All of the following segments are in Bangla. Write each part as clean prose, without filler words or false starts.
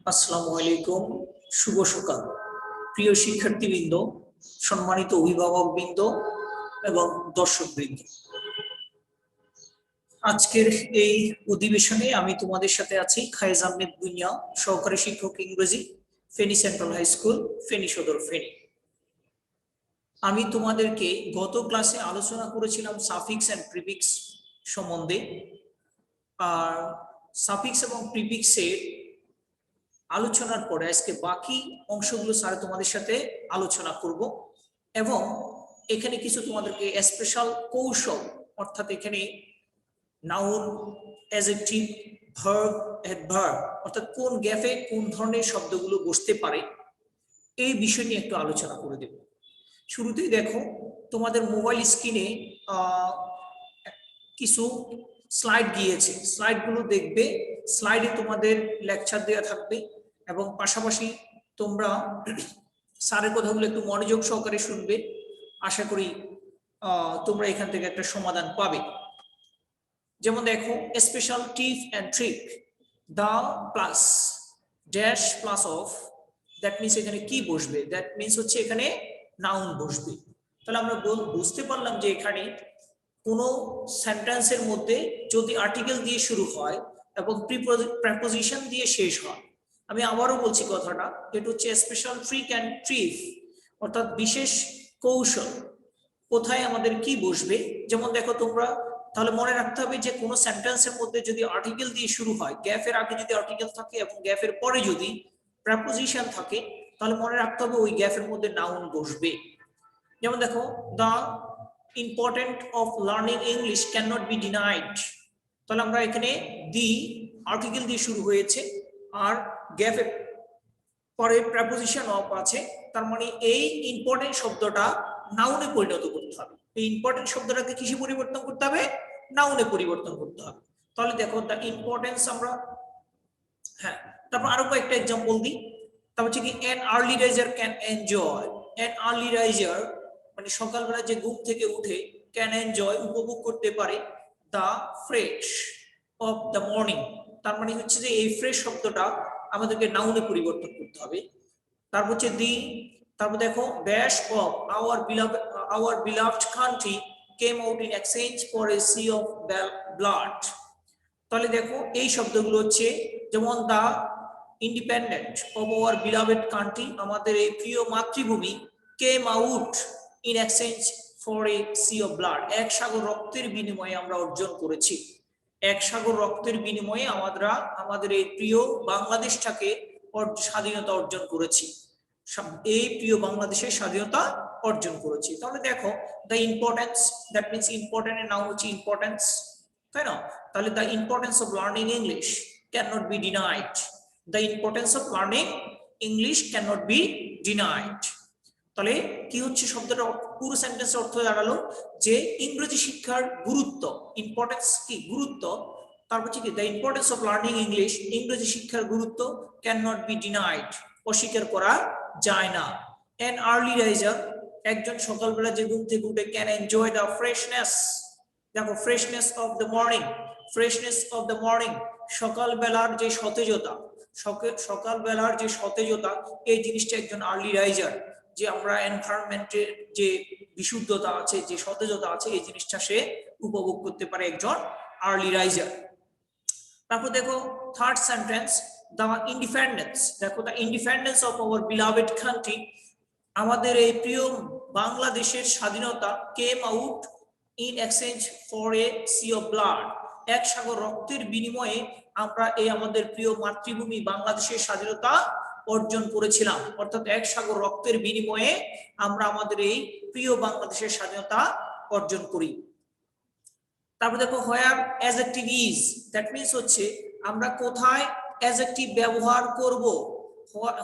আসসালামু আলাইকুম, শুভ সকাল প্রিয় শিক্ষার্থীবৃন্দ, সম্মানিত অভিভাবকবৃন্দ এবং দর্শকবৃন্দ। আজকের এই অধিবেশনে আমি তোমাদের সাথে আছি খায়েজ আহমেদ ভুঁইয়া, সহকারী শিক্ষক ইংরেজি, Feni central high school, Feni Sadar, Feni. আমি তোমাদেরকে গত ক্লাসে আলোচনা করেছিলাম সাফিক্স এন্ড প্রিফিক্স সম্বন্ধে। আর সাফিক্স এবং প্রিফিক্সের আলোচনার পরে আজকে বাকি অংশগুলো স্যার তোমাদের সাথে আলোচনা করব এবং এখানে কিছু তোমাদেরকে স্পেশাল কৌশল, অর্থাৎ এখানে নাউন, অ্যাডজেক্টিভ, ভার্ব, অ্যাডভার্ব, অর্থাৎ কোন গ্যাপে কোন ধরনের শব্দগুলো বসতে পারে এই বিষয় নিয়ে একটু আলোচনা করে দেব। শুরুতেই দেখো তোমাদের মোবাইল স্ক্রিনে কিছু স্লাইড গিয়েছে, স্লাইডগুলো দেখবে। স্লাইডে তোমাদের লেকচার দেওয়া থাকবে এবং পাশাপাশি তোমরা স্যারের কথাগুলো একটু মনোযোগ সহকারে শুনবে। আশা করি তোমরা এখান থেকে একটা সমাধান পাবে। যেমন দেখো, special tip and trick, the plus dash plus of, that means এখানে কি বসবে? দ্যাট মিনস হচ্ছে এখানে নাউন বসবে। তাহলে আমরা বুঝতে পারলাম যে এখানে কোনো সেন্টেন্সের মধ্যে যদি আর্টিকেল দিয়ে শুরু হয় এবং প্রিপোজিশন দিয়ে শেষ হয়। আমি আবারও বলছি কথাটা, এটা হচ্ছে স্পেশাল ট্রিক অ্যান্ড ট্রিপ, অর্থাৎ বিশেষ কৌশল, কোথায় আমাদের কি বসবে। যেমন দেখো তোমরা তাহলে মনে রাখতে হবে যে কোনো সেন্টেন্সের মধ্যে যদি আর্টিকেল দিয়ে শুরু হয়, গ্যাপের আগে যদি আর্টিকেল থাকে এবং গ্যাপের পরে যদি প্রিপোজিশন থাকে, তাহলে মনে রাখতে হবে ওই গ্যাপের মধ্যে নাউন বসবে। যেমন দেখো, the important of learning English can not be denied. তাহলে আমরা এখানে দি আর্টিকেল দিয়ে শুরু হয়েছে আর গ্যাপের পরে প্রিপোজিশন অফ আছে, তার মানে এই ইম্পর্টেন্ট শব্দটা নাউনে পরিণত করতে হবে। এই ইম্পর্টেন্ট শব্দটাকে কিসে পরিবর্তন করতে হবে? নাউনে পরিবর্তন করতে হবে। তাহলে দেখো দ্য ইম্পর্টেন্স আমরা, হ্যাঁ, তারপর আরো কয়েকটা এক্সাম্পল দিই। তারপর হচ্ছে কি, N early riser can enjoy. N early raiser মানে সকালবেলা যে ঘুম থেকে উঠে, ক্যান এনজয় উপভোগ করতে পারে, the fresh of the morning. তার মানে হচ্ছে যে এই ফ্রেশ শব্দটা আমাদেরকে নাউনে পরিবর্তন করতে হবে। তারপর হচ্ছে দি, তারপর দেখো dash of our beloved country came out in exchange for a sea of blood. তাহলে দেখো এই শব্দগুলো হচ্ছে যেমন the independent of our beloved country, আমাদের এই প্রিয় মাতৃভূমি, came out in exchange for a sea of blood, এক সাগর রক্তের বিনিময়ে আমরা অর্জন করেছি। এক সাগর রক্তের বিনিময়ে আমরা আমাদের এই প্রিয় বাংলাদেশটাকে স্বাধীনতা অর্জন করেছি। এই প্রিয় বাংলাদেশের স্বাধীনতা অর্জন করেছি। তাহলে দেখো the importance, that means important এর নাম হচ্ছে ইম্পর্টেন্স, তাই না? তাহলে the importance of learning English can not be denied. The importance of learning English can not be denied. তাহলে কি হচ্ছে শব্দটা? পুরো সেন্টেন্সের অর্থ দাঁড়ালো যে ইংরেজি শিক্ষার গুরুত্ব, ইম্পর্টেন্স কি গুরুত্ব, তারপর হচ্ছে কি the importance of learning English, ইংরেজি শিক্ষার গুরুত্ব ক্যান নট বি ডিনাইড, অস্বীকার করা যায় না। এন আর্লি রাইজার, একজন সকালবেলা যে ঘুম থেকে উঠে, ক্যান এনজয় দ্য ফ্রেশনেস, দেখো freshness of the morning, freshness of the morning, সকালবেলার যে সতেজতা, সকালবেলার যে সতেজতা, এই জিনিসটা একজন আর্লি রাইজার, যে আমরা এনভায়রনমেন্টের যে বিশুদ্ধতা আছে, যে সতেজতা আছে, এই জিনিসটা সে উপভোগ করতে পারে একজন আর্লি রাইজার। তারপর দেখো থার্ড সেন্টেন্স, দ্য ইন্ডিপেন্ডেন্স, দেখো the independence of our beloved country, আমাদের এই প্রিয় বাংলাদেশের স্বাধীনতা, came out in exchange for a sea of blood, এক সাগর রক্তের বিনিময়ে আমরা এই আমাদের প্রিয় মাতৃভূমি বাংলাদেশের স্বাধীনতা অর্জন করেছিলাম। অর্থাৎ এক সাগর রক্তের বিনিময়ে আমরা আমাদের এই প্রিয় বাংলাদেশের স্বাধীনতা অর্জন করি। তারপর দেখো where adjective is, that means হচ্ছে আমরা কোথায় অ্যাডজেক্টিভ ব্যবহার করব।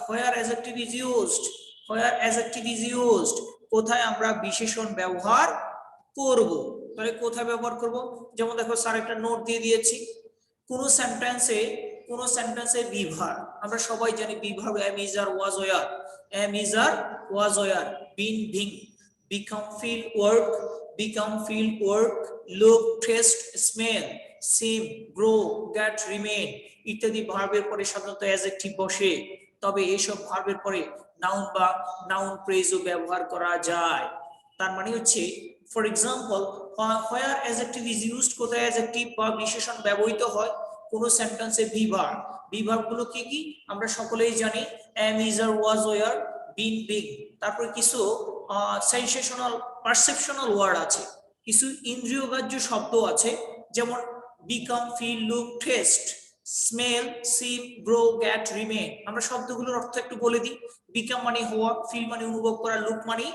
Where adjective is used, where adjective is used, কোথায় আমরা বিশেষণ ব্যবহার করব। তাহলে কোথায় ব্যবহার করব? যেমন দেখো স্যার একটা নোট দিয়ে দিয়েছি, কোন সেন্টেন্সে বিভার, আমরা সবাই জানি be verb am is are was were, am is are was were, been being, become feel work, become feel work, look taste smell, seem, grow, get, remain ইত্যাদি ভার্বের পরে সাধারণত অ্যাডজেক্টিভ বসে। তবে এইসব ভার্বের পরে নাউন বা নাউন ফ্রেজও ব্যবহার করা যায়। তার মানে হচ্ছে for example where adjective is used, কোথায় অ্যাডজেক্টিভ বা বিশেষণ ব্যবহৃত হয় কোন সেন্টেন্সে বি ভার্ব। বি ভার্ব গুলো কি কি আমরা সকলেই জানি, am, is, are, was, were, been, being. তারপর কিছু সেনসেশনাল পারসেপশনাল ওয়ার্ড আছে, কিছু ইন্দ্রিয়গ্রাহ্য শব্দ আছে, যেমন become, feel, look, taste, smell, seem, grow, get, remain. আমরা শব্দগুলোর অর্থ একটু বলে দিই। বিকাম মানে হওয়া, ফিল মানে অনুভব করা, লুক মানে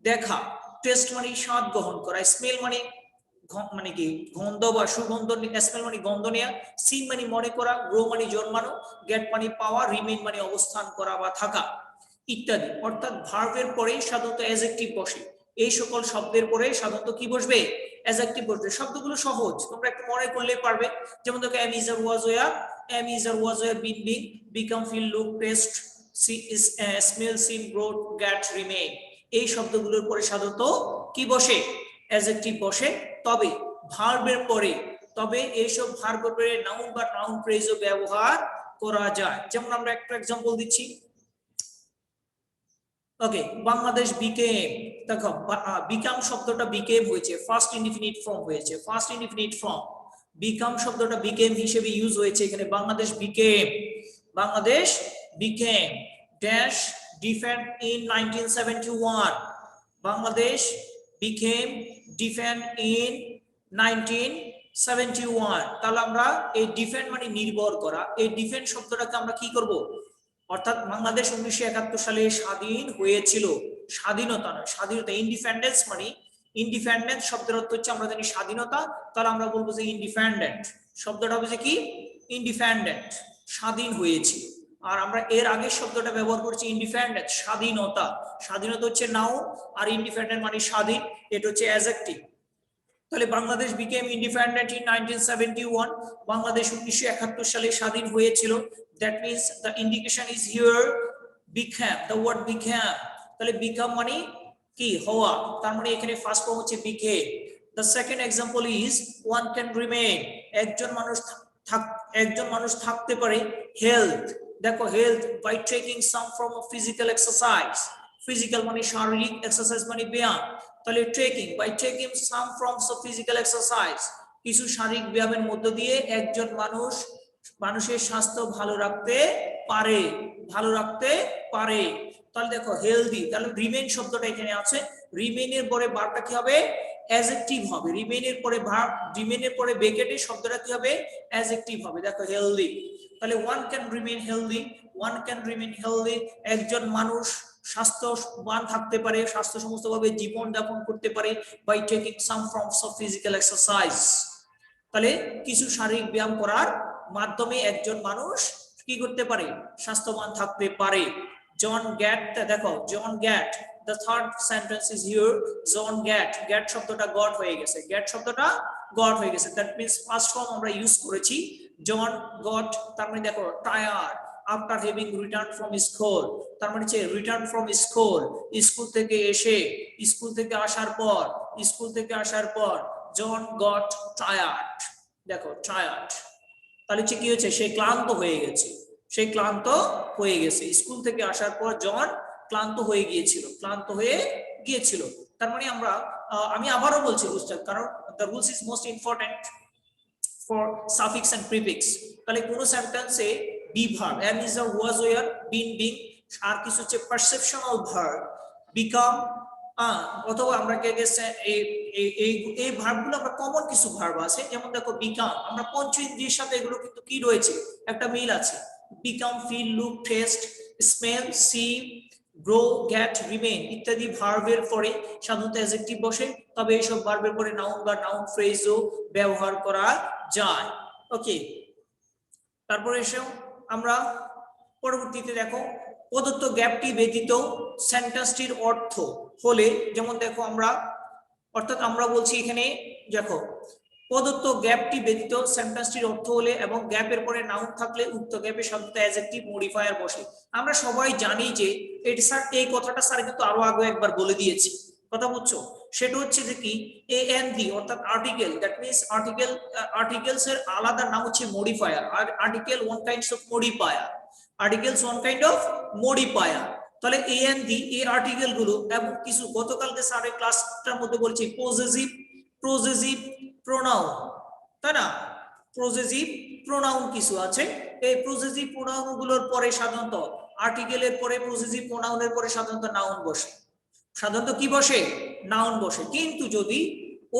দেখা, টেস্ট মানে স্বাদ গ্রহণ করা, স্মেল মানে মানে কি গন্ধ বা সুগন্ধ, স্মেল মানে গন্ধ নেয়া, সিম মানে মনে করা, গ্রো মানে জন্মানো, গেট মানে পাওয়া, রিমেইন মানে অবস্থান করা বা থাকা ইত্যাদি। অর্থাৎ ভার্বের পরে সাধারণত অ্যাডজেক্টিভ বসে। এই সকল শব্দের পরে সাধারণত কি বসবে? অ্যাডজেক্টিভ বসবে। শব্দগুলো সহজ, তোমরা একটু মনে করলেই পারবে। যেমন দেখো am, is, are, was, were, am, is, are, was, were, been, being, become, feel, look, taste, smell, seem, grow, get, remain. এই শব্দগুলোর পরে সাধারণত কি বসে? অ্যাডজেক্টিভ বসে। তবে ভার্বের পরে, তবে এইসব ভার্বের পরে নাউন বা নাউন ফ্রেজও ব্যবহার করা যায়। যেমন আমরা একটা এক্সাম্পল দিচ্ছি। ওকে, বাংলাদেশ বিকেম। দেখো বিকাম শব্দটা বিকেম হয়েছে, ফার্স্ট ইনডিফিনিট ফর্ম হয়েছে, ফার্স্ট ইনডিফিনিট ফর্ম। বিকাম শব্দটা বিকেম হিসেবে ইউজ হয়েছে এখানে। Bangladesh became, Bangladesh became dash defend in 1971, Bangladesh became defend in 1971। তাহলে আমরা এই ডিফেন্ড মানে নির্ভর করা, এই ডিফেন্ড শব্দটাকে আমরা কি করব? অর্থাৎ বাংলাদেশ 1971 সালে স্বাধীন হয়েছিল, স্বাধীনতা নয়, স্বাধীনতা। ইন্ডিপেন্ডেন্স মানে, ইন্ডিপেন্ডেন্স শব্দের অর্থ হচ্ছে আমরা জানি স্বাধীনতা, তাহলে আমরা বলবো যে ইন্ডিপেন্ডেন্ট শব্দটা হবে যে কি? ইন্ডিপেন্ডেন্ট, স্বাধীন হয়েছিল। আর আমরা এর আগের শব্দটা ব্যবহার করছি ইন্ডিপেন্ডেন্ট, স্বাধীনতা। স্বাধীনতা হচ্ছে নাউন, আর ইন্ডিপেন্ডেন্ট মানে স্বাধীন, এটা হচ্ছে অ্যাডজেক্টিভ। তাহলে Bangladesh became independent in 1971, Bangladesh 1971 সালে স্বাধীন হয়েছিল। that means the indication is here became, the word became। তাহলে become মানে কি? হওয়া। তার মানে এখানে ফার্স্ট ফর্ম হচ্ছে became। the second example is one can remain, একজন মানুষ থাকতে পারে। health, দেখো health by taking some form of physical exercise, physical মানে শারীরিক, এক্সারসাইজ মানে ব্যায়াম। তাহলে taking, by taking some forms of physical exercise, কিছু শারীরিক ব্যায়ামের মধ্য দিয়ে একজন মানুষের স্বাস্থ্য ভালো রাখতে পারে, ভালো রাখতে পারে। তাহলে দেখো হেলদি, তাহলে রিমেইন শব্দটা এখানে আছে। রিমেইনের পরে ভার্বটা কি হবে? অ্যাডজেক্টিভ হবে। রিমেইনের পরে ভার্ব, রিমেইনের পরে ব্র্যাকেটে শব্দটা কি হবে? অ্যাডজেক্টিভ হবে। দেখো হেলদি, তাহলে one can remain healthy, one can remain healthy, একজন মানুষ স্বাস্থ্যবান থাকতে পারে, স্বাস্থ্য সমস্তভাবে জীবন যাপন করতে পারে, by taking some forms of physical exercise. তাহলে কিছু শারীরিক ব্যায়াম করার মাধ্যমে একজন মানুষ কি করতে পারে? স্বাস্থ্যবান থাকতে পারে। জন গ্যাট, দেখো জন গ্যাট, the third sentence is here, জন গ্যাট, গ্যাট শব্দটা গট হয়ে গেছে, গ্যাট শব্দটা গট হয়ে গেছে। দ্যাট মিন্স ফার্স্ট ফর্ম আমরা ইউজ করেছি জন গট। তার মানে দেখো tired after having return from school, তার মানে হচ্ছে রিটার্ন ফ্রম স্কুল, স্কুল থেকে এসে, স্কুল থেকে আসার পর, স্কুল থেকে আসার পর জন গট টায়ার্ড। দেখো টায়ার্ড, তাহলে কি হচ্ছে? সে ক্লান্ত হয়ে গেছে, সে ক্লান্ত হয়ে গেছে। স্কুল থেকে আসার পর জন ক্লান্ত হয়ে গিয়েছিল, ক্লান্ত হয়ে গিয়েছিল। তার মানে আমি আবারও বলছি রুলসটা, কারণ the rules is most important for suffix and prefix। তাহলে কোন সেন্টেন্সে be verb, am, is, are, was, were, been, being, আর কিছু হচ্ছে পারসেপশনাল ভার্ব, become, অথবা আমরা কে গেছে এই ভার্বগুলো আমরা কমন কিছু ভার্ব আছে। যেমন দেখো বিকাম, আমরা পঞ্চ ইন্দ্রিয়ের সাথে এগুলো কিন্তু কি রয়েছে? একটা মিল আছে। Become, feel, look, taste, smell, see, grow, get, remain ইত্যাদি ভার্বের পরে সাধারণত অ্যাডজেক্টিভ বসে। তবে এইসব ভার্বের পরে নাউন বা নাউন ফ্রেজও ব্যবহার করা যায়। ওকে, তারপরে এসেও আমরা পরবর্তীতে দেখো প্রদত্ত গ্যাপটি ব্যতীত সেন্টেন্সটির অর্থ হলে, যেমন দেখো অর্থাৎ আমরা বলছি এখানে দেখো প্রদত্ত গ্যাপটি ব্যতীত সেন্টেন্সটির অর্থ হলে এবং গ্যাপের পরে নাউন থাকলে উক্ত গ্যাপের সাধারণত অ্যাডজেক্টিভ মডিফায়ার বসে। আমরা সবাই জানি যে এই কথাটা স্যার কিন্তু আরো আগে একবার বলে দিয়েছি। কথা বুঝছো? সেটা হচ্ছে যে কি এএনডি অর্থাৎ আর্টিকেল, দ্যাট মিন্স আর্টিকেলস এর আলাদা নাম হচ্ছে modifier. Article one kinds of modifier, articles one kind of modifier. তাহলে এএনডি এই আর্টিকেল গুলো এবং কিছু গতকালকে স্যারের ক্লাসটার মধ্যে বলছি প্রজেসিভ প্রোনাউন, তাই না? প্রজেসিভ প্রোনাউন কিছু আছে, এই প্রজেসিভ প্রোনাউন গুলোর পরে সাধারণত আর্টিকেলের পরে প্রজেসিভ প্রোনাউনের পরে সাধারণত নাউন বসে, সাধারণত কি বসে? নাউন বসে। কিন্তু যদি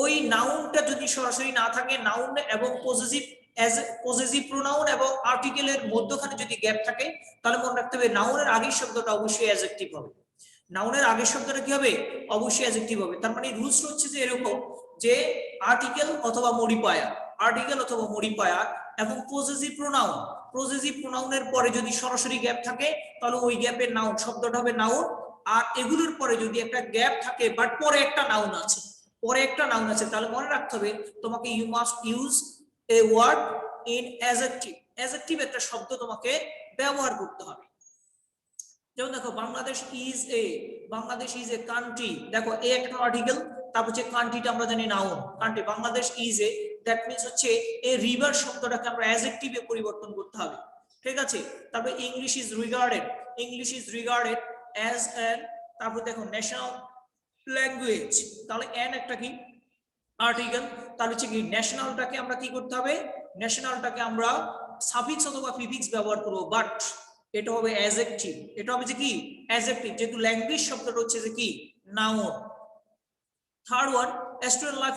ওই নাউনটা যদি সরাসরি না থাকে, নাউন এবং পজেসিভ প্রোনাউন এবং আর্টিকেলের মধ্যখানে যদি গ্যাপ থাকে, তাহলে মনে রাখতে হবে নাউনের আগের শব্দটা অবশ্যই অ্যাডজেক্টিভ হবে। নাউনের আগের শব্দটা কি হবে? অবশ্যই অ্যাডজেক্টিভ হবে। তার মানে রুলস হচ্ছে যে এরকম যে আর্টিকেল অথবা মডিফায়ার, আর্টিকেল অথবা মডিফায়ার এবং পজেসিভ প্রোনাউনের পরে যদি সরাসরি গ্যাপ থাকে, তাহলে ওই গ্যাপের নাউন শব্দটা হবে নাউন। আর এগুলোর পরে যদি একটা গ্যাপ থাকে বাট পরে একটা নাউন আছে, তাহলে মনে রাখতে হবে তোমাকে you must use a word in adjective একটা শব্দ তোমাকে ব্যবহার করতে হবে। যেমন দেখো বাংলাদেশ ইজ এ কান্ট্রি, দেখো এ একটা আর্টিকেল, তারপর হচ্ছে কান্ট্রিটা আমরা জানি noun. Country Bangladesh is A, that means হচ্ছে এই রিভার শব্দটাকে আমরা অ্যাডজেক্টিভে পরিবর্তন করতে হবে, ঠিক আছে? তারপর English is regarded as an, তারপর দেখো ন্যাশনাল ল্যাঙ্গুয়েজ, তাহলে এন একটা কি আর্টিকেল, তাহলে হচ্ছে কি ন্যাশনালটাকে আমরা কি করতে হবে? ন্যাশনালটাকে আমরা সাফিক্স অথবা প্রিফিক্স ব্যবহার করব, বাট এটা হবে অ্যাডজেক্টিভ, এটা হবে যে কি অ্যাডজেক্টিভ, যেহেতু ল্যাঙ্গুয়েজ শব্দটা হচ্ছে যে কি noun. Third one student life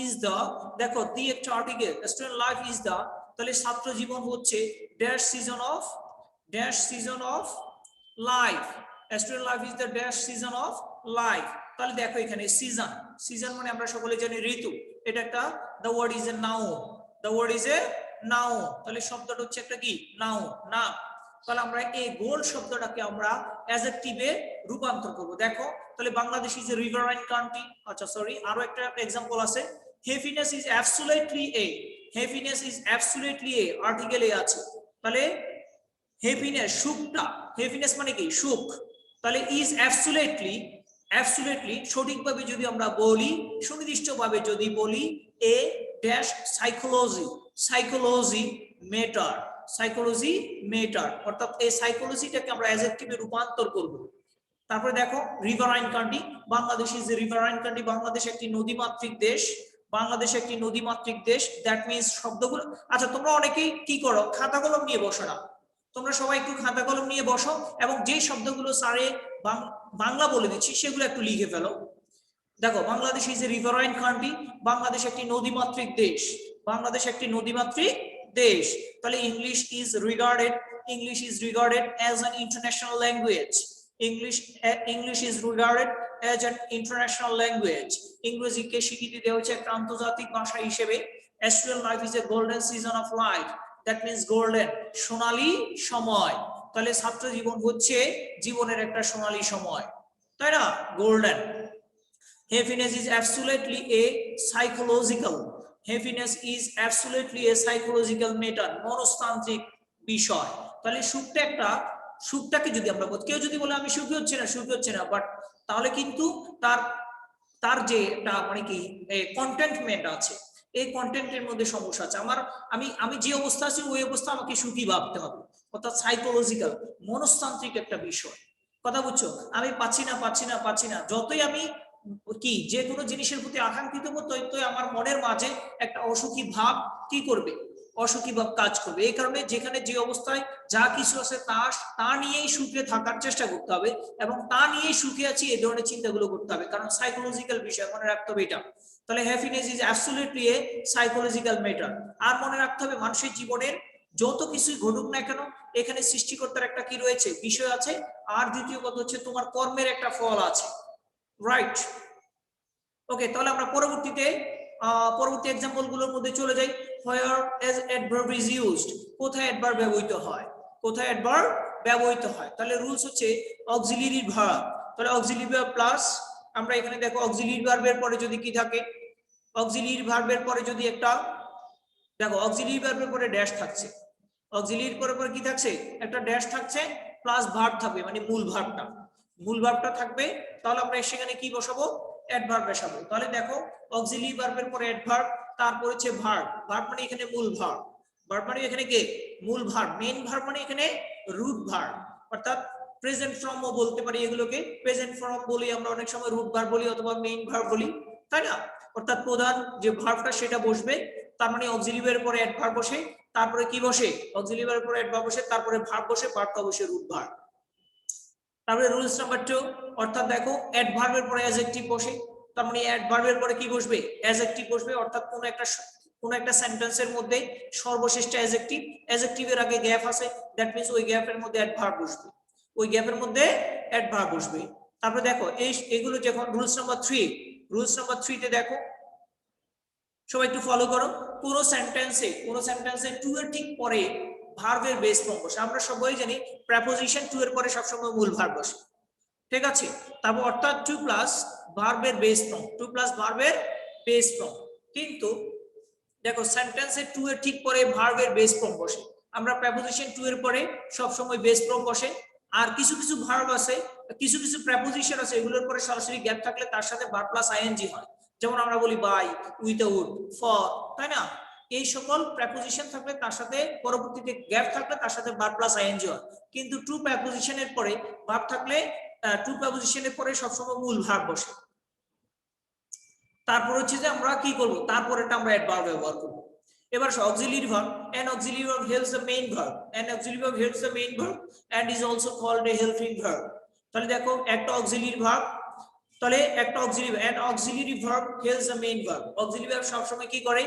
is the, দেখো দি একটা article, student life is the, তাহলে ছাত্র জীবন হচ্ছে dash season of life, student life is the dash season of life. তাহলে দেখো এখানে সিজন মানে আমরা সকলে জানি ঋতু, এটা একটা the word is a noun, তাহলে শব্দটা হচ্ছে একটা কি নাউন, নাম। তাহলে আমরা এই গোল শব্দটাকে আমরা অ্যাডজেক্টিভে রূপান্তর করব। দেখো তাহলে Bangladesh is a riverine country, আচ্ছা সরি আরো একটা এক্সাম্পল আছে, happiness is absolutely a article a আছে, তাহলে হ্যাপিনেস সুখটা, হ্যাপিনেস মানে কি সুখ, তাহলে ইজ অ্যাবসলিউটলি সঠিকভাবে যদি আমরা বলি, সুনির্দিষ্টভাবে যদি বলি এ ড্যাশ সাইকোলজি মেটার, অর্থাৎ এই সাইকোলজিটাকে আমরা অ্যাডজেক্টিভে রূপান্তর করব। তারপরে দেখো riverine country, Bangladesh is a riverine country, Bangladesh একটি নদীমাতৃক দেশ, দ্যাট মিন্স শব্দগুলো, আচ্ছা তোমরা অনেকেই কি করো খাতা কলম নিয়ে বসো না, তোমরা সবাই একটু খাতা কলম নিয়ে বসো এবং যে শব্দগুলো স্যারে বাংলা বলে দিচ্ছি সেগুলো একটু লিখে ফেলো। দেখো Bangladesh is a riverine country, Bangladesh একটি নদীমাতৃক দেশ, তাহলে English is regarded as an international language, ইংরেজিকে স্বীকৃতি দেওয়া হচ্ছে একটা আন্তর্জাতিক ভাষা হিসেবে। Student life is a golden season of life, that means golden সোনালী সময়, তাহলে ছাত্র জীবন হচ্ছে জীবনের একটা সোনালী সময়, তাই না? Golden. Happiness is absolutely a psychological matter, মনস্তান্ত্রিক বিষয়। তাহলে সুখটাকে যদি আমরা কেউ যদি বলে আমি সুখী হচ্ছে না, বাট তাহলে কিন্তু তার যে একটা মানে কি কন্টেন্টমেন্ট আছে, এই কন্টেন্টের মধ্যে সমস্যা আছে। আমি যে অবস্থা আছি ওই অবস্থা আমাকে সুখী ভাবতে হবে, অর্থাৎ সাইকোলজিক্যাল মনস্তান্ত্রিক একটা বিষয়, কথা বুঝছো? আমি পাচ্ছি না, যতই আমি কি যে কোনো জিনিসের প্রতি আকাঙ্ক্ষিত ততই আমার মনের মাঝে একটা অসুখী ভাব কাজ করবে। এই কারণে যেখানে যে অবস্থায় যা কিছু আছে তা নিয়েই সুখে থাকার চেষ্টা করতে হবে এবং তা নিয়েই সুখে আছি এই ধরনের চিন্তাগুলো করতে হবে, কারণ সাইকোলজিক্যাল বিষয় মনে রাখতে হবে এটা। তাহলে happiness is absolutely a psychological matter. আর মনে রাখতে হবে মানুষের জীবনের যত কিছুই ঘটুক না কেন এখানে সৃষ্টিকর্তার একটা কি রয়েছে বিষয় আছে, আর দ্বিতীয় কথা হচ্ছে তোমার কর্মের একটা ফল আছে, রাইট? ওকে, তাহলে আমরা পরবর্তী এক্সাম্পল গুলোর মধ্যে চলে যাই। where as adverb is used, কোথায় অ্যাডভার্ব ব্যবহৃত হয়, তাহলে রুলস হচ্ছে অক্সিলিয়ারি ভার্ব, তাহলে অক্সিলিয়ারি ভার্ব প্লাস আমরা এখানে দেখো অক্সিলিয়ারি ভার্বের পরে যদি কি থাকে, অক্সিলিয়ারি ভার্বের পরে যদি একটা দেখো অক্সিলিয়ারি ভার্বের পরে ড্যাশ থাকছে, অক্সিলিয়ারি পরে কি থাকছে একটা ড্যাশ থাকছে প্লাস ভার্ব থাকবে মানে মূল ভার্বটা, মূল ভার্বটা থাকবে, তাহলে আমরা সেখানে কি বসাবো, অ্যাডভার্ব বসাবো। তাহলে দেখো অক্সিলিয়ারি ভার্বের পরে অ্যাডভার্ব, তারপর হচ্ছে ভার্ব, ভার্ব মানে এখানে মূল ভার্ব, ভার্ব মানে এখানে কে মূল ভার্ব, মেইন ভার্ব মানে এখানে রুট ভার্ব, অর্থাৎ প্রেজেন্ট ফর্মও বলতে পারি এগুলোকে, প্রেজেন্ট ফর্ম বলি আমরা অনেক সময়, রুট ভার্ব বলি অথবা মেইন ভার্ব বলি, তাই না? অর্থাৎ প্রধান যে ভার্বটা সেটা বসবে, তার মানে অক্সিলিয়ারি ভার্বের পরে অ্যাডভার্ব বসে, তারপরে কি বসে, অক্সিলিয়ারি ভার্বের পরে অ্যাডভার্ব বসে, তারপরে ভার্ব বসে, ভার্বটা বসে রুট ভার্ব। তারপরে রুলস নাম্বার 2, অর্থাৎ দেখো অ্যাডভার্বের পরে অ্যাডজেক্টিভ বসে, তার মানে অ্যাডভার্বের পরে কি বসবে, অ্যাডজেক্টিভ বসবে, অর্থাৎ কোন একটা সেন্টেন্সের মধ্যে সর্বশেষ অ্যাডজেক্টিভ, অ্যাডজেক্টিভের আগে গ্যাপ আছে, দ্যাট মিন্স ওই গ্যাপের মধ্যে অ্যাডভার্ব বসবে, ওই গ্যাপের মধ্যে অ্যাডভার্ব বসবে। তারপরে দেখো এগুলো যখন রুলস নাম্বার 3, রুলস নাম্বার 3 তে দেখো সবাই একটু ফলো করো, কোন সেন্টেন্সে টু এর ঠিক পরে ভার্বের বেস ফর্ম বসে, আমরা সবাই জানি প্রেপোজিশন টু এর পরে সবসময় মূল ভার্ব বসে, ঠিক আছে? তারপর অর্থাৎ টু প্লাস ভার্বের বেস ফর্ম, টু প্লাস ভার্বের বেস ফর্ম, কিন্তু দেখো সেন্টেন্সে টু এর ঠিক পরে ভার্বের বেস ফর্ম বসে, আমরা প্রেপোজিশন টু এর পরে সবসময় বেস ফর্ম বসে, আর কিছু কিছু ভার্ব আছে, কিছু কিছু প্রেপোজিশন আছে এগুলোর পরে সরাসরি গ্যাপ থাকলে তার সাথে ভার্ব প্লাস আইএনজি হয়, যেমন আমরা বলি বাই, উইথআউট, ফর, তাই না? এই সকল প্রেপোজিশন থাকলে তার সাথে পরবর্তীতে গ্যাপ থাকলে তার সাথে ভার্ব প্লাস আইএনজি হয়, কিন্তু টু প্রেপোজিশনের পরে ভার্ব থাকলে টু প্রেপোজিশনের পরে সবসময় মূল ভার্ব বসে। তারপর হচ্ছে যে আমরা কি করব, তারপরেটা আমরা অ্যাডভার্ব ব্যবহার করব। এবার auxiliary verb, an auxiliary verb helps the main verb, an auxiliary verb helps the main verb and is also called a helping verb। তাহলে দেখো একটা অক্সিলিয়ারি ভার্ব, তাহলে একটা an auxiliary verb helps the main verb, auxiliary verb সব সময় কি করে,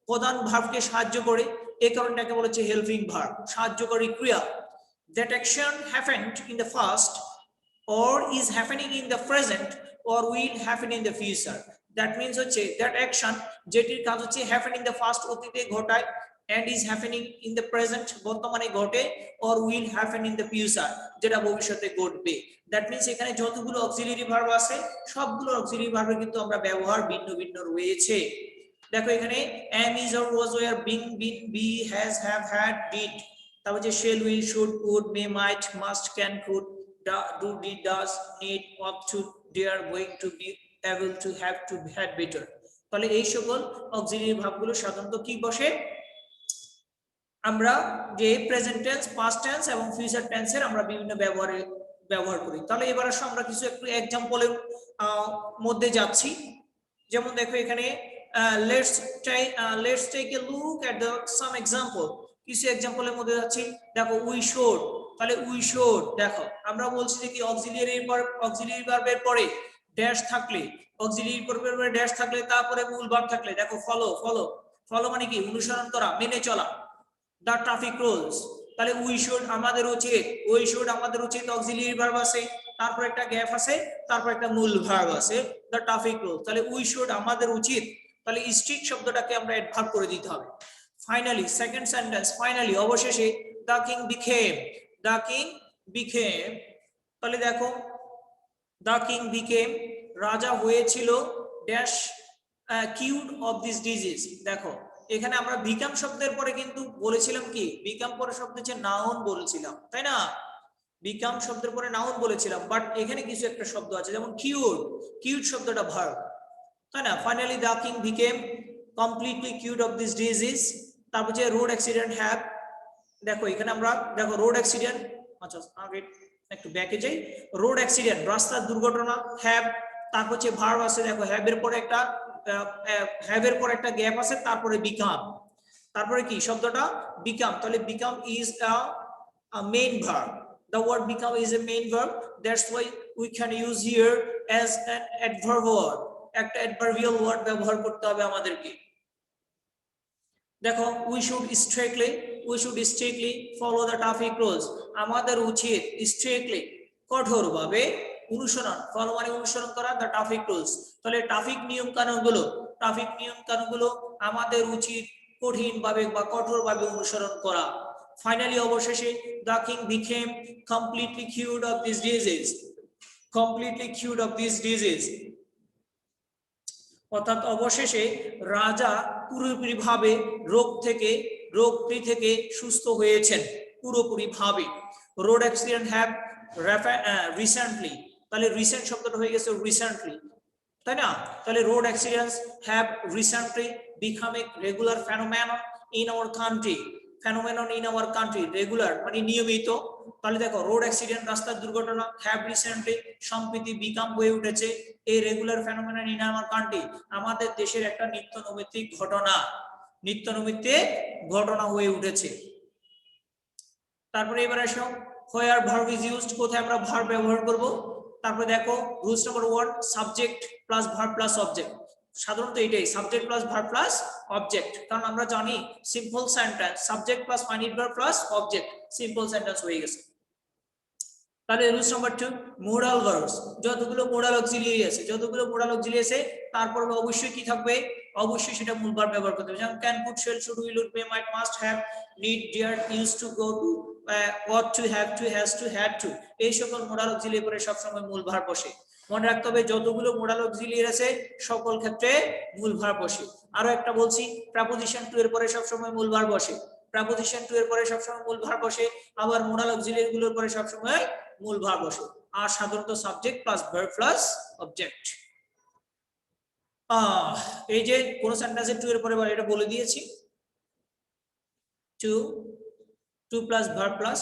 প্রধান ভার্বকে সাহায্য করে, এই কারণটাকে বলা হচ্ছে হেল্পিং ভার্ব, সাহায্যকারী ক্রিয়া। that action happened in the past or is happening in the present or will happen in the future, that means হচ্ছে that action যেটির কাজ হচ্ছে happen in the past অতীতে ঘটায়, and is happening in the present বর্তমানে ঘটে, or will happen in the future যেটা ভবিষ্যতে ঘটবে। that means এখানে যতগুলো অক্সিলিয়ারি ভার্ব আছে সবগুলো অক্সিলিয়ারি ভার্বের কিন্তু আমরা ব্যবহার ভিন্ন ভিন্ন রয়েছে। দেখো এখানে am, is, or was, were, being, been, be, has, have, had, did, তারপর যে shall, will, should, would, may, might, must, can, could, do, did, does, need, ought to, dare, going to, be, able to, have to, had, better। তাহলে এই সকল অক্সিলিয়ারি ভার্বগুলো সাধারণত কি বসে, আমরা যে প্রেজেন্ট টেন্স, পাস্ট টেন্স এবং ফিউচার টেন্সের আমরা বিভিন্ন ব্যবহার করি। তাহলে এবার আসলে আমরা কিছু একটু এক্সাম্পলের মধ্যে যাচ্ছি, যেমন দেখো এখানে let's take a look at some example, কিছু এক্সাম্পলের মধ্যে যাচ্ছি। দেখো we should, তাহলে we should দেখো আমরা বলছি যে কি অক্সিলিয়ারি ভার্বের পরে ড্যাশ থাকলে, অক্সিলিয়ারি ভার্বের পরে ড্যাশ থাকলে তারপরে মূল ভার্ব থাকলে, দেখো ফলো মানে কি অনুসরণ করা, মেনে চলা, the traffic rules, তাহলে we should আমাদের উচিত অক্সিলিয়ারি ভার্ব আছে, তারপর একটা গ্যাপ আছে, তারপর একটা মূল ভার্ব আছে the traffic rules, তাহলে we should আমাদের উচিত, তাহলে স্ট্রিক্ট শব্দটাকে আমরা অ্যাডভার্ব করে দিতে হবে। ফাইনালি সেকেন্ড সেন্টেন্স, ফাইনালি অবশেষে the king became, তাহলে দেখো the king became রাজা হয়েছিল dash cured of this disease, দেখো এখানে আমরা বিকাম শব্দের পরে কিন্তু বলেছিলাম কি, বিকাম পরে শব্দ হচ্ছে নাউন বলেছিলাম, তাই না? বিকাম শব্দের পরে নাউন বলেছিলাম, বাট এখানে কিছু একটা শব্দ আছে যেমন কিউড শব্দটা ভার্ব, তাই না? Finally the king became completely cured of this disease. তারপর যে রোড অ্যাক্সিডেন্ট হ্যাভ, দেখো এখানে আমরা দেখো রোড অ্যাক্সিডেন্ট, আচ্ছা আগে একটু ব্যাকে যাই, রোড অ্যাক্সিডেন্ট রাস্তার দুর্ঘটনা, হ্যাভ, তারপর হচ্ছে ভার্ব আছে, দেখো হ্যাভ এর পরে একটা গ্যাপ আছে, তারপরে বিকাম, তারপরে কি শব্দটা বিকাম, তাহলে become is a main verb, the word become is a main verb, that's why we can use here as an adverb word, একটা adverbial word ব্যবহার করতে হবে আমাদেরকে। দেখো we should strictly follow the traffic rules, আমাদের উচিত strictly কঠোরভাবে অনুসরণ, ফলো মানে অনুসরণ করা, the traffic rules, তাহলে ট্রাফিক নিয়ম কানুনগুলো আমাদের উচিত কঠিনভাবে বা কঠোরভাবে অনুসরণ করা। ফাইনালি অবশেষে the king became completely cured of this disease, অর্থাৎ অবশেষে রাজা পুরোপুরিভাবে রোগটি থেকে সুস্থ হয়েছেন পুরোপুরিভাবে। রোড অ্যাক্সিডেন্ট হ্যাভ recently, তাহলে রিসেন্ট শব্দটা হয়ে গেছে রিসেন্টলি, তাই না? তাহলে road accidents have recently become a regular phenomenon in our country. Phenomenon in our country, regular মানে নিয়মিত। তাহলে দেখো রোড অ্যাক্সিডেন্ট রাস্তার দুর্ঘটনা হ্যাভ রিসেন্টলি সম্প্রতি বিকাম হয়ে উঠেছে এই regular phenomenon in our country, আমাদের দেশের একটা নিত্য নৈমিত্তিক ঘটনা, নিত্য নৈমিত্তিক ঘটনা হয়ে উঠেছে। তারপরে এবার আসো হোয়ার ভার্ব ইজ ইউজড, কোথায় আমরা ভার্ব ব্যবহার করব। তারপরে দেখো rules number 1 subject plus verb plus object, সাধারণত এটাই subject plus verb plus object, কারণ আমরা জানি simple sentence subject plus finite verb plus object simple sentence হয়ে গেছে। তাহলে রুলস নাম্বার 2 মোডাল ভার্বস, যতগুলো মোডাল অক্সিলিয়ারি আছে, যতগুলো মোডাল অক্সিলিয়ারি আছে তারপর অবশ্যই কি থাকবে, অবশ্যই সেটা মূল ভার্ব ব্যবহার করতে হবে। যেমন can, could, shall, should, will, would, may, might, must, have, need, dare, use to, go to, want to, have to, has to, had to, এই সকল মোডাল অক্সিলিয়ারি পরে সবসময় মূল ভার্ব বসে। মনে রাখতে হবে যতগুলো মোডাল অক্সিলিয়ারি আছে সকল ক্ষেত্রে মূল ভার্ব বসে। আরো একটা বলছি, প্রেপোজিশন টু এর পরে সবসময় মূল ভার্ব বসে, প্রেপোজিশন টু এর পরে সবসময় মূল ভার্ব বসে, আবার মোডাল অক্সিলিয়ারি গুলোর পরে সবসময় মূল ভার্ব বসে, আর সাধারণত subject plus verb plus object. এই যে কোন সেন্টেন্সে টু এর পরে এটা বলে দিয়েছি, to, to plus verb plus.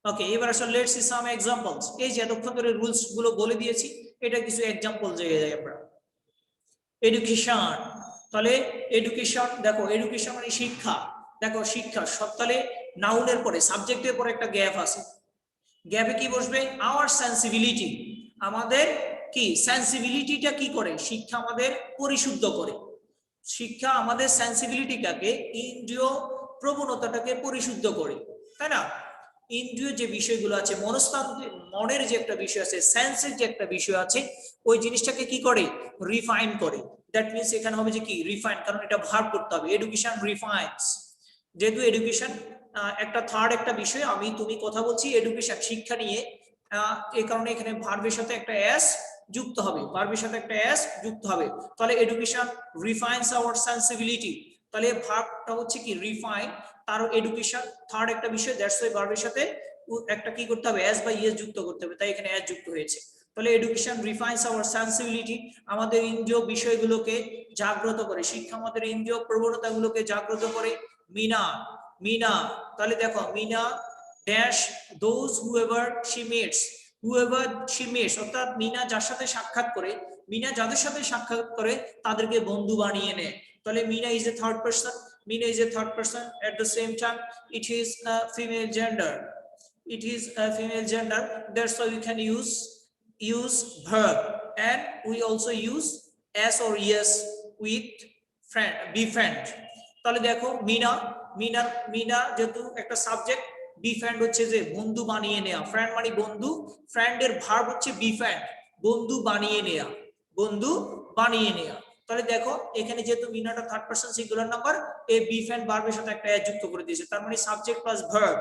Okay, এবার আসলে লেটস সি সাম एग्जांपल्स। এই যে এতক্ষণ ধরে রুলস গুলো বলে দিয়েছি, এটা কিছু एग्जांपल দিয়ে যাই আমরা। এডুকেশন, তাহলে এডুকেশন দেখো, এডুকেশন মানে শিক্ষা, দেখো শিক্ষা সব, তাহলে নাউনের পরে সাবজেক্টের পরে একটা গ্যাপ আছে, গ্যাপে কি বসবে, আওয়ার সেন্সিবিলিটি, আমাদের কি সেন্সিবিলিটিটা কি করে, শিক্ষা আমাদের পরিশুদ্ধ করে, শিক্ষা আমাদের সেন্সিবিলিটিটাকে ইন্দ্রিয় প্রবণতাটাকে পরিশুদ্ধ করে, তাই না? ইন্দ্রিয় যে বিষয়গুলো আছে, মনস্তান্ত্রিক মনের যে একটা বিষয় আছে, সেন্সের যে একটা বিষয় আছে, ওই জিনিসটাকে কি করে, রিফাইন করে। দ্যাট মিন্স এখানে হবে যে কি রিফাইন, কারণ এটা ভার্ব করতে হবে, এডুকেশন রিফাইন্স। যেহেতু এডুকেশন একটা থার্ড একটা বিষয়, আমি তুমি কথা বলছি এডুকেশন শিক্ষা নিয়ে, এই কারণে এখানে ভার্বের সাথে একটা এস যুক্ত হবে, ভার্বের সাথে একটা এস যুক্ত হবে। তাহলে এডুকেশন রিফাইন্স আওয়ার সেন্সিবিলিটি, তাহলে ভার্বটা হচ্ছে কি রিফাইন, তার এডুকেশন থার্ড একটা বিষয়, দ্যাটস ওয়াই ভার্বের সাথে একটা কি করতে হবে, এস বা ইএস যুক্ত করতে হবে, তাই এখানে এস যুক্ত হয়েছে। তাহলে এডুকেশন রিফাইন্স আওয়ার সেন্সিবিলিটি, আমাদের ইন্দ্রিয় বিষয়গুলোকে জাগ্রত করে, শিক্ষা আমাদের ইন্দ্রিয় প্রবণতাগুলোকে জাগ্রত করে। মিনা, মিনা, তাহলে দেখো Meena dash those whoever she meets, whoever she meets, অর্থাৎ মিনা যার সাথে সাক্ষাৎ করে, মিনা যাদের সাথে সাক্ষাৎ করে তাদেরকে বন্ধু বানিয়ে নেয়। তাহলে Meena is a third person, Meena is a third person, at the same time it is a female gender, it is a female gender, that's why we can use verb, and we also use s or yes with friend, befriend। তাহলে দেখো মিনা, মিনা, মিনা যেহেতু একটা সাবজেক্ট, befriend হচ্ছে যে বন্ধু বানিয়ে নেওয়া, ফ্রেন্ড মানে বন্ধু, ফ্রেন্ডের ভার্ব হচ্ছে befriend, বন্ধু বানিয়ে নেওয়া, বন্ধু বানিয়ে নেওয়া। তাহলে দেখো এখানে যেহেতু মিনাটা থার্ড পারসন সিঙ্গুলার নাম্বার, এই befriend ভার্বের সাথে একটা s যুক্ত করে দিয়েছে, তার মানে subject plus verb,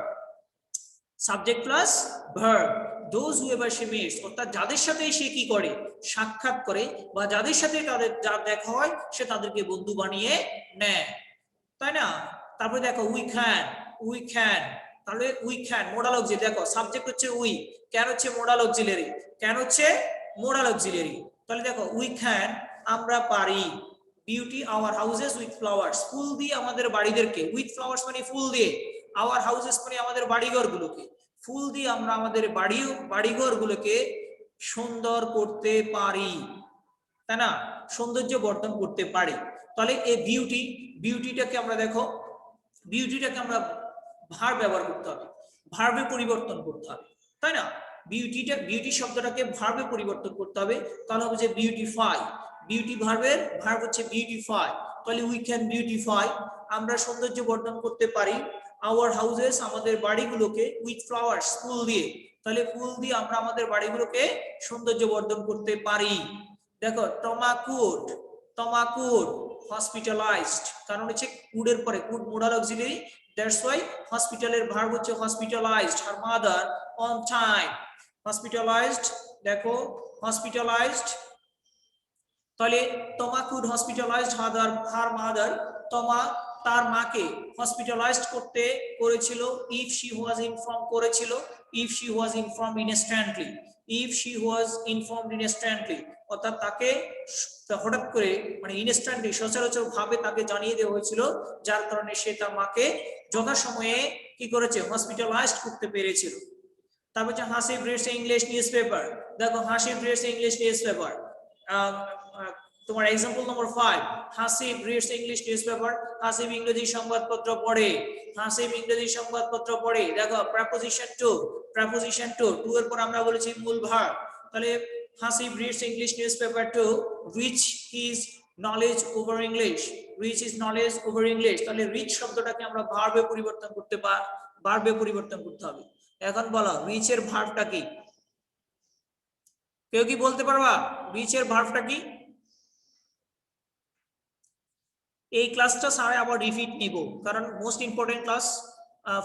subject plus verb, those whoever she meets, অর্থাৎ যাদের সাথে সে কি করে, সাক্ষাৎ করে, বা যাদের সাথে তাদের যার দেখা হয় সে তাদেরকে বন্ধু বানিয়ে নেয়, তাই না? তারপরে দেখো উই ক্যান, উই ক্যান, তাহলে উই ক্যান মোডাল অক্সিলারি, দেখো সাবজেক্ট হচ্ছে উই, ক্যান হচ্ছে মোডাল অক্সিলারি, ক্যান হচ্ছে মোডাল অক্সিলারি। তাহলে দেখো উই ক্যান আমরা পারি, beauty our houses with flowers, ফুল দিয়ে আমাদের বাড়িদেরকে, উইথ ফ্লাওয়ার্স মানে ফুল দিয়ে, আওয়ার হাউসেস মানে আমাদের বাড়িঘর গুলোকে, ফুল দিয়ে আমরা আমাদের বাড়িঘর গুলোকে সুন্দর করতে পারি, তাই না? সৌন্দর্য বর্ধন করতে পারি। তাহলে এই বিউটি, বিউটিটাকে আমরা দেখো, বিউটিটাকে আমরা ভার্ব ব্যবহার করতে হবে, ভার্বে পরিবর্তন করতে হবে, তাই না? বিউটিটা, বিউটি শব্দটাকে ভার্বে পরিবর্তন করতে হবে, তাহলে হবে যে বিউটিফাই, বিউটি ভার্বের ভার্ব হচ্ছে বিউটিফাই, তাহলে উই ক্যান বিউটিফাই আমরা সৌন্দর্য বর্ধন করতে পারি, আওয়ার হাউসেস আমাদের বাড়িগুলোকে, উইথ ফ্লাওয়ার্স ফুল দিয়ে, তাহলে ফুল দিয়ে আমরা আমাদের বাড়িগুলোকে সৌন্দর্য বর্ধন করতে পারি। দেখো টমাকুড, টমাকুড হসপিটালাইজড, কারণ হচ্ছে কুডের পরে could modal auxiliary, that's why হসপিটালের ভার্ব হচ্ছে hospitalised her mother on time, hospitalised, দেখো হসপিটালাইজড, তাহলে টমা কুড হসপিটালাইজড হার মাদার, টমা তার মাকে হসপিটালাইজড করতে করেছিল ইফ শি ওয়াজ ইনফর্ম করেছিল if she was inform instantly if she was informed instantly অর্থাৎ তাকে হঠাৎ করে মানে ইনস্ট্যান্টলি সচরাচর ভাবে তাকে জানিয়ে দেওয়া হয়েছিল যার কারণে সে তার মাকে যথাসময়ে কি করেছে হসপিটালাইজড করতে পেরেছিল তারপর হচ্ছে Hasib reads English newspaper দেখো Hasib reads English newspaper তোমার example number 5 Hasib reads English newspaper Hasib ইংরেজি সংবাদপত্র পড়ে হাসিব ইংরেজি সংবাদপত্র পড়ে দেখো প্রেপোজিশন টু এর পর আমরা বলেছি মূল ভার্ব তাহলে Hasib reads English newspaper to rich his knowledge over English rich his knowledge over English তাহলে রিচ শব্দটাকে আমরা ভার্বে পরিবর্তন করতে হবে এখন বলো রিচ এর ভার্বটা কি কেউ কি বলতে পারবা রিচ এর ভার্বটা কি এই ক্লাসটা স্যার আবার রিপিট নিব কারণ most important class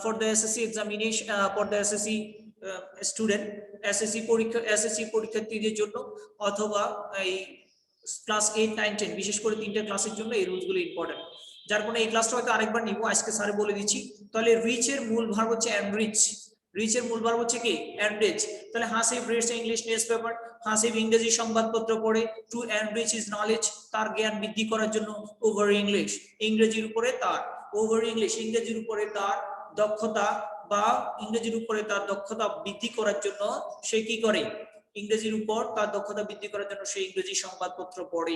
for the SSC examination for the SSC student SSC পরীক্ষার্থীদের জন্য অথবা এই ক্লাস 8 9 10 বিশেষ করে তিনটা ক্লাসের জন্য এই রুলসগুলো ইম্পর্টেন্ট যার কারণে এই ক্লাসটা হয়তো আরেকবার নিব আজকে স্যার বলে দিচ্ছি তাহলে রিচ এর মূল ভার্ব হচ্ছে এনরিচ রিচ এর মূল ভার্ব হচ্ছে কি এনরিচ তাহলে Hasib reads English newspaper Hasib ইংরেজি সংবাদপত্র পড়ে টু এনরিচ হিজ নলেজ তার জ্ঞান বৃদ্ধি করার জন্য ওভার ইংলিশ ইংরেজির উপরে তার ওভার ইংলিশ ইংরেজির উপরে তার দক্ষতা বা ইংরেজির উপরে তার দক্ষতা বৃদ্ধি করার জন্য সে কি করে ইংরেজির উপর তার দক্ষতা বৃদ্ধি করার জন্য সে ইংরেজি সংবাদপত্র পড়ে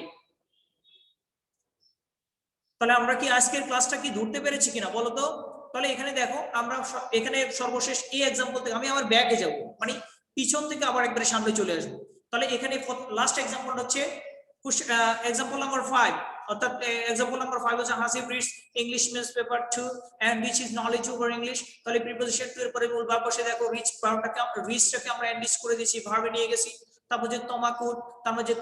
তাহলে আমরা কি আজকের ক্লাসটা কি ধরতে পেরেছি কিনা বলো তো তাহলে এখানে দেখো আমরা এখানে সর্বশেষ এই एग्जांपल থেকে আমি আবার ব্যাকে যাব মানে পিছন থেকে আবার একবার সামনে চলে আসব তাহলে এখানে লাস্ট एग्जांपल হচ্ছে एग्जांपल নাম্বার 5 অর্থাৎ एग्जांपल নাম্বার 5 হচ্ছে Hasib reads English newspaper 2 and rich his knowledge over English তাহলে প্রিপোজিশন 2 এর পরে মূল ভার্ব বসে দেখো রিচটাকে আমরা এন্ডিস করে দিয়েছি ভার্বে নিয়ে গেছি তারপর যে তোমাকুড তারপর যে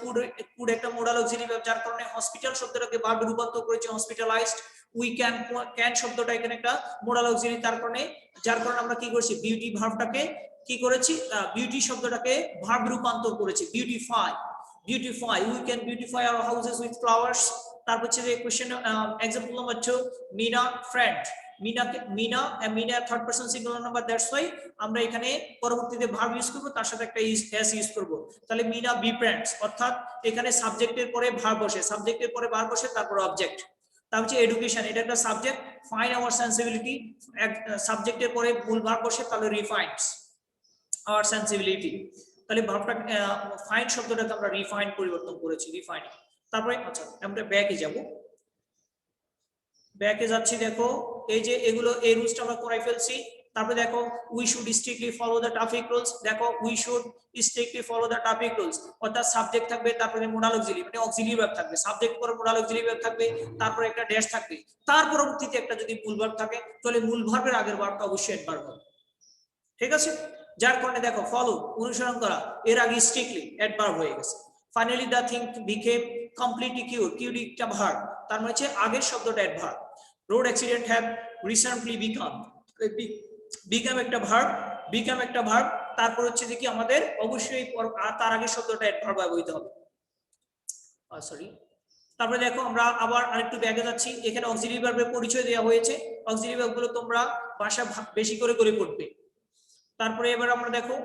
কুড একটা মোডাল অক্সিলারি ভার্ব যার কারণে হসপিটাল শব্দটাকে ভার্বে রূপান্তর করেছে হসপিটালাইজড উই ক্যান শব্দটা এখানে একটা মোডাল অক্সিলারি যার কারণে আমরা কি করেছি বিউটি ভার্বটাকে কি করেছি বিউটি শব্দটাকে ভার্ব রূপান্তর করেছি beautify we can beautify our houses with flowers তারপর হচ্ছে যে question example number 2 Meena friend Meena third person singular number that's why আমরা এখানে পরবর্তীতে ভার্ব ইউজ করব তার সাথে একটা এস ইউজ করব তাহলে মিনা বি ফ্রেন্ডস অর্থাৎ এখানে সাবজেক্টের পরে ভার্ব বসে তারপর অবজেক্ট তার হচ্ছে এডুকেশন এটা একটা সাবজেক্ট ফাইন আওয়ার সেন্সিবিলিটি সাবজেক্টের পরে মূল ভার্ব বসে তাহলে রিফাইন্স আওয়ার সেন্সিবিলিটি তাহলে ভার্বটা ফাইন শব্দটাকে আমরা রিফাইন পরিবর্তন করেছি রিফাইনিং তারপরে আচ্ছা আমরা ব্যাকে যাব ব্যাকে যাচ্ছি দেখো এই যে এগুলো এই রুলসটা আমরা করাই ফেলছি তারপরে দেখো we should strictly follow the traffic rules দেখো we should strictly follow the traffic rules অর্থাৎ সাবজেক্ট থাকবে তারপরে মোডাল অক্সিলারি মানে অক্সিলারি ভার্ব থাকবে সাবজেক্ট পরে মোডাল অক্সিলারি ভার্ব থাকবে তারপরে একটা ড্যাশ থাকবে তার পরবর্তীতে একটা যদি মূল ভার্ব থাকে তাহলে মূল ভার্বের আগের ভার্বটা অবশ্যই অ্যাডভার্ব হবে ঠিক আছে যার কারণে দেখো ফলো অনুসরণ করা এর আগে স্ট্রিক্টলি অ্যাডভার্ব হয়ে গেছে ফাইনালি দা থিং বিকেম কমপ্লিটলি কিউড একটা ভার্ব তার মানে হচ্ছে আগের শব্দটা adverb road accident have recently become একটা ভার্ব তারপর হচ্ছে যে কি আমাদের অবশ্যই তার আগের শব্দটা অ্যাডভার্ব ব্যবহৃত হবে সরি তারপরে দেখো আমরা আবার আরেকটু ব্যাগে যাচ্ছি এখানে অক্সিলারি ভার্বের পরিচয় দেওয়া হয়েছে অক্সিলারি ভার্বগুলো তোমরা ভাষা বেশি করে পড়বে তারপরে এবার আমরা দেখো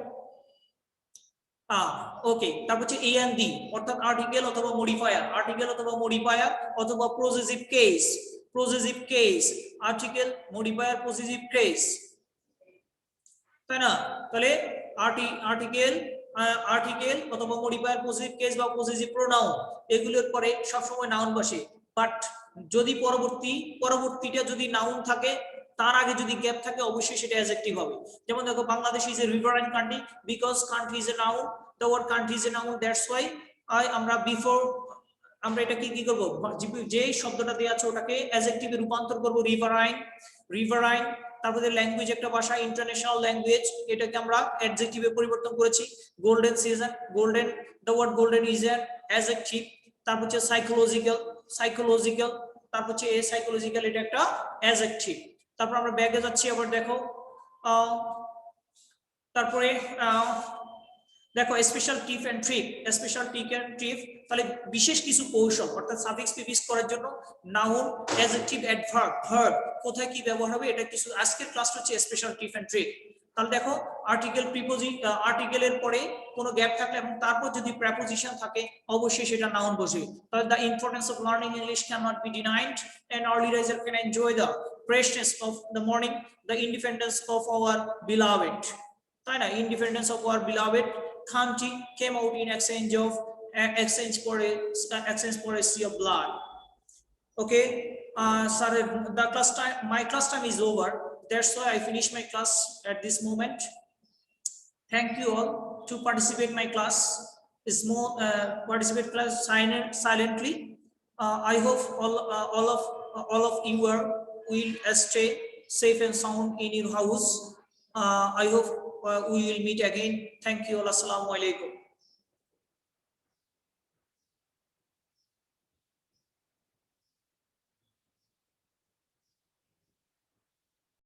ওকে তারপর হচ্ছে এ এন্ড দি অর্থাৎ আর্টিকেল অথবা মডিফায়ার অথবা possessive case article modifier possessive case তাই না তাহলে আর্টিকেল অথবা মডিফায়ার পজেসিভ কেস বা পজেসিভ প্রোনাউন এগুলোর পরে সব সময় নাউন বসে বাট যদি পরবর্তীটা যদি নাউন থাকে তার আগে যদি গ্যাপ থাকে অবশ্যই সেটা অ্যাডজেক্টিভ হবে যেমন দেখো Bangladesh is a riverine country because country is a noun the word country is a noun that's why আমরা বিফোর আমরা এটা কি করব যে শব্দটা দেয়া আছে ওটাকে অ্যাডজেক্টিভে রূপান্তর করব রিভারাইন তারপরে ল্যাঙ্গুয়েজ একটা ভাষা ইন্টারন্যাশনাল ল্যাঙ্গুয়েজ এটাকে আমরা অ্যাডজেক্টিভে পরিবর্তন করেছি golden season the word golden is an adjective তারপর হচ্ছে সাইকোলজিক্যাল তারপর হচ্ছে সাইকোলজিক্যাল এটা একটা অ্যাডজেক্টিভ তারপর আমরা ব্যাগে যাচ্ছি আবার দেখো তারপরে দেখো special tip and trick, special tip and trick, তাহলে বিশেষ কিছু কৌশল অর্থাৎ সাফিক্স প্রিফিক্স করার জন্য নাউন, অ্যাডজেক্টিভ, অ্যাডভার্ব, ভার্ব কোথায় কি ব্যবহার হবে, এটা কিছু আজকের ক্লাসটা হচ্ছে স্পেশাল টিপ এন্ড ট্রিক। তাহলে দেখো আর্টিকেল আর্টিকেলের পরে কোনো গ্যাপ থাকলে এবং তারপর যদি প্রেপোজিশন থাকে অবশ্যই সেটা নাউন বসবে। তাহলে the importance of learning English can not be denied, and early riser can enjoy the freshness of the morning, the independence of our beloved, তাই না, independence of our beloved country came out in exchange for a sea of blood. Okay, sir, the class time, my class time is over. That's why I finish my class at this moment. Thank you all to participate my class. Is more participate class silently. I hope all of you will stay safe and sound in your house. I hope we will meet again. Thank you. Assalamu alaikum.